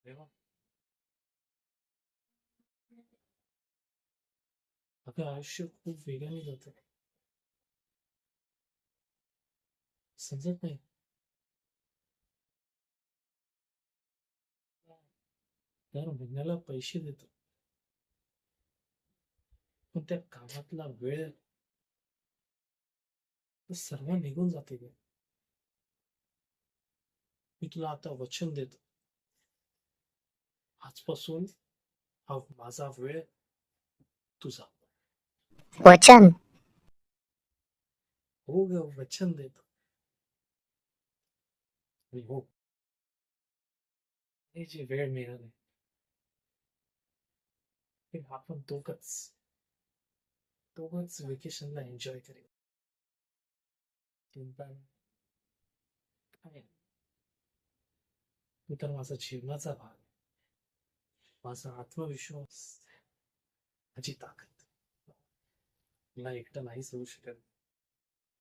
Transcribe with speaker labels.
Speaker 1: अरे वा. आपलं आयुष्य खूप वेगाने जातं. समजत नाही. दर महिन्याला पैसे देतो, पण त्या कामातला वेळ तो सर्व निघून जाते ग. मी तुला आता वचन देतो, आजपासून हा माझा वेळ तुझा.
Speaker 2: वचन.
Speaker 1: हो ग, वचन देतो. आणि हो, हे जी वेळ मिळाली ते आपण दोघच दोघच वेकेशनला एन्जॉय करेल. चिंता नाही. काय नाही. तू तर माझा जीवनाचा भाग आहे. माझा आत्मविश्वास, माझी ताकद. मला एकटा नाही सोडू शकत.